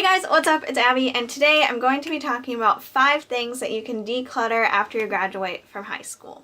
guys, what's up? It's Abby, and today I'm going to be talking about 5 things that you can declutter after you graduate from high school.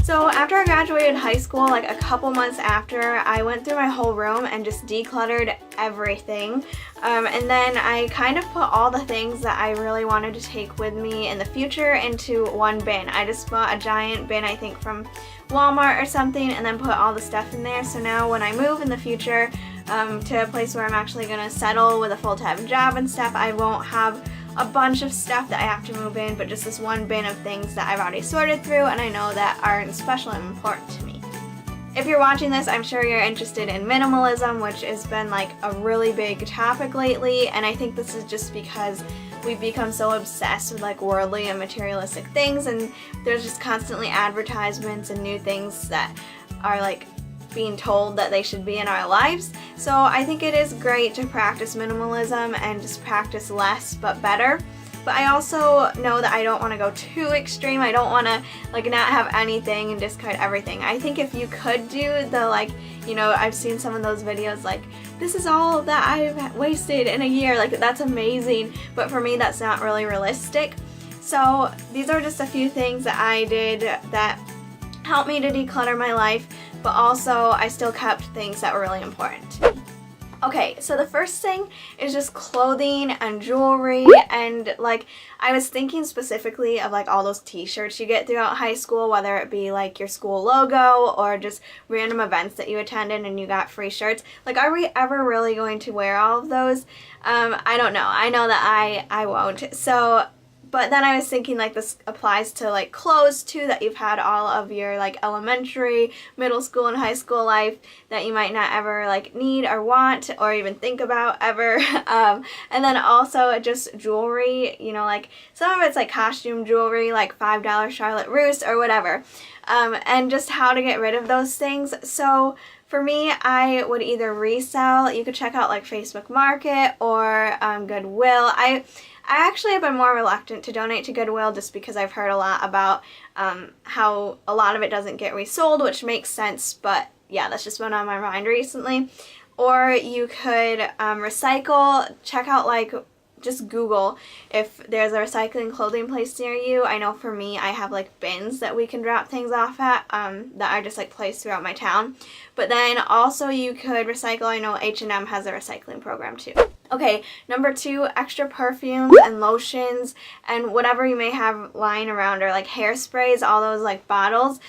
So after I graduated high school, like a couple months after, I went through my whole room and just decluttered everything. And then I kind of put all the things that I really wanted to take with me in the future into one bin. I just bought a giant bin, I think from Walmart or something, and then put all the stuff in there. So now when I move in the future to a place where I'm actually going to settle with a full-time job and stuff, I won't have a bunch of stuff that I have to move in, but just this one bin of things that I've already sorted through and I know that are special and important to me. If you're watching this, I'm sure you're interested in minimalism, which has been like a really big topic lately, and I think this is just because we've become so obsessed with like worldly and materialistic things, and there's just constantly advertisements and new things that are like being told that they should be in our lives. So I think it is great to practice minimalism and just practice less but better. But I also know that I don't want to go too extreme. I don't want to like not have anything and discard everything. I think if you could do the like, you know, I've seen some of those videos like, this is all that I've wasted in a year, like that's amazing. But for me, that's not really realistic. So these are just a few things that I did that helped me to declutter my life, but also I still kept things that were really important to me. Okay, so the first thing is just clothing and jewelry, and like I was thinking specifically of like all those t-shirts you get throughout high school, whether it be like your school logo or just random events that you attended and you got free shirts. Like, are we ever really going to wear all of those? I don't know. I know that I won't. So but then I was thinking like this applies to like clothes too, that you've had all of your like elementary, middle school, and high school life that you might not ever like need or want or even think about ever. And then also just jewelry, you know, like some of it's like costume jewelry, like $5 Charlotte Russe or whatever. And just how to get rid of those things. So for me, I would either resell. You could check out like Facebook Market or Goodwill. I actually have been more reluctant to donate to Goodwill just because I've heard a lot about how a lot of it doesn't get resold, which makes sense, but yeah, that's just been on my mind recently. Or you could recycle. Check out like, just Google if there's a recycling clothing place near you. I know for me, I have like bins that we can drop things off at that are just like placed throughout my town. But then also you could recycle. I know H&M has a recycling program too. Okay, number 2, extra perfumes and lotions and whatever you may have lying around, or like hairsprays, all those like bottles.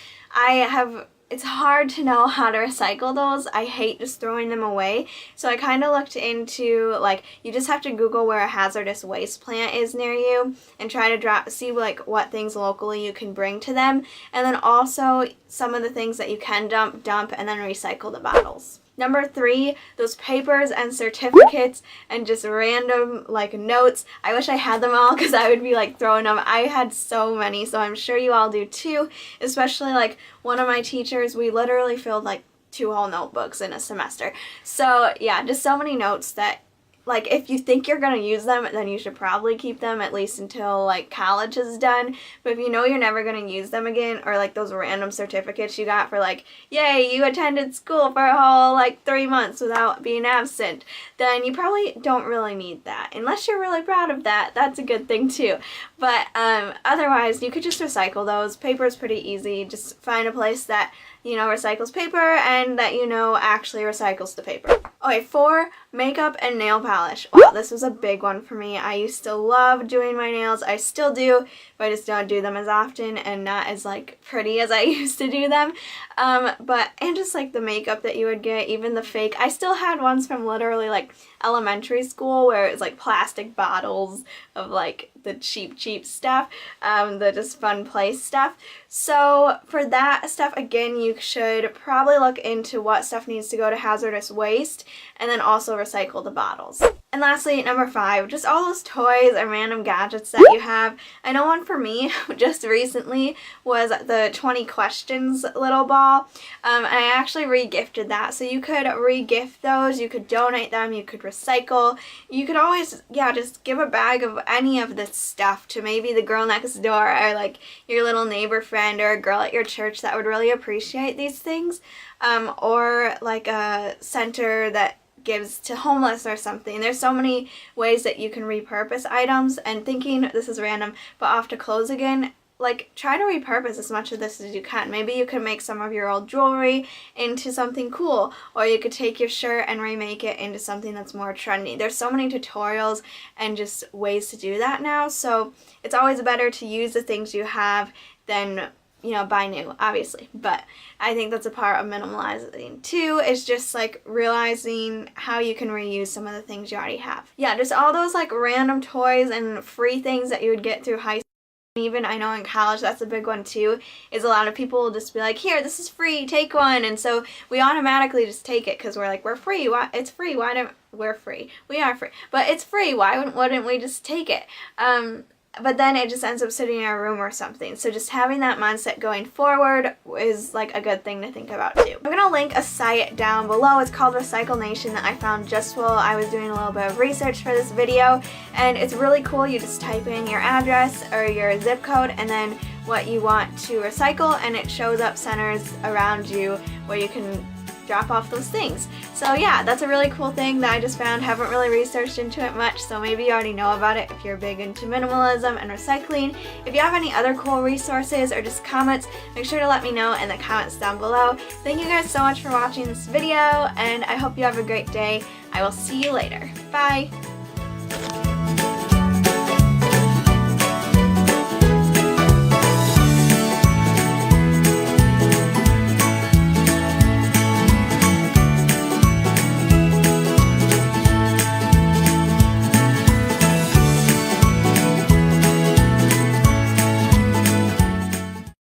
It's hard to know how to recycle those. I hate just throwing them away. So I kind of looked into like, you just have to Google where a hazardous waste plant is near you and try to see like what things locally you can bring to them. And then also some of the things that you can dump and then recycle the bottles. Number 3, those papers and certificates and just random like notes. I wish I had them all because I would be like throwing them. I had so many, so I'm sure you all do too. Especially like one of my teachers, we literally filled like 2 whole notebooks in a semester. So yeah, just so many notes that like if you think you're going to use them, then you should probably keep them at least until like college is done. But if you know you're never going to use them again, or like those random certificates you got for like, yay, you attended school for a whole like 3 months without being absent, then you probably don't really need that. Unless you're really proud of that, that's a good thing too. But otherwise, you could just recycle those. Paper is pretty easy. Just find a place that, you know, recycles paper and that, you know, actually recycles the paper. Okay, 4, makeup and nail polish. Wow, this was a big one for me. I used to love doing my nails. I still do, but I just don't do them as often and not as like pretty as I used to do them. And just like the makeup that you would get, even the fake. I still had ones from literally like elementary school where it's like plastic bottles of like the cheap stuff, the just fun place stuff. So for that stuff, again, you should probably look into what stuff needs to go to hazardous waste and then also recycle the bottles. And lastly, number 5, just all those toys and random gadgets that you have. I know one for me just recently was the 20 questions little ball. And I actually re-gifted that. So you could re-gift those, you could donate them, you could recycle. You could always, yeah, just give a bag of any of this stuff to maybe the girl next door or like your little neighbor friend or a girl at your church that would really appreciate these things. Or like a center that gives to homeless or something. There's so many ways that you can repurpose items, and thinking, this is random, but off to clothes again, like, try to repurpose as much of this as you can. Maybe you could make some of your old jewelry into something cool, or you could take your shirt and remake it into something that's more trendy. There's so many tutorials and just ways to do that now, so it's always better to use the things you have than, you know, buy new, obviously. But I think that's a part of minimalizing too, is just like realizing how you can reuse some of the things you already have. Yeah, just all those like random toys and free things that you would get through high school. Even I know in college, that's a big one too, is a lot of people will just be like, here, this is free, take one. And so we automatically just take it because we're like, we're free, why, it's free, why don't, we're free, we are free, but it's free, why wouldn't we just take it? But then it just ends up sitting in our room or something. So just having that mindset going forward is like a good thing to think about too. I'm going to link a site down below. It's called Recycle Nation that I found just while I was doing a little bit of research for this video. And it's really cool. You just type in your address or your zip code and then what you want to recycle, and it shows up centers around you where you can drop off those things. So yeah, that's a really cool thing that I just found. Haven't really researched into it much, so maybe you already know about it if you're big into minimalism and recycling. If you have any other cool resources or just comments, make sure to let me know in the comments down below. Thank you guys so much for watching this video, and I hope you have a great day. I will see you later. Bye!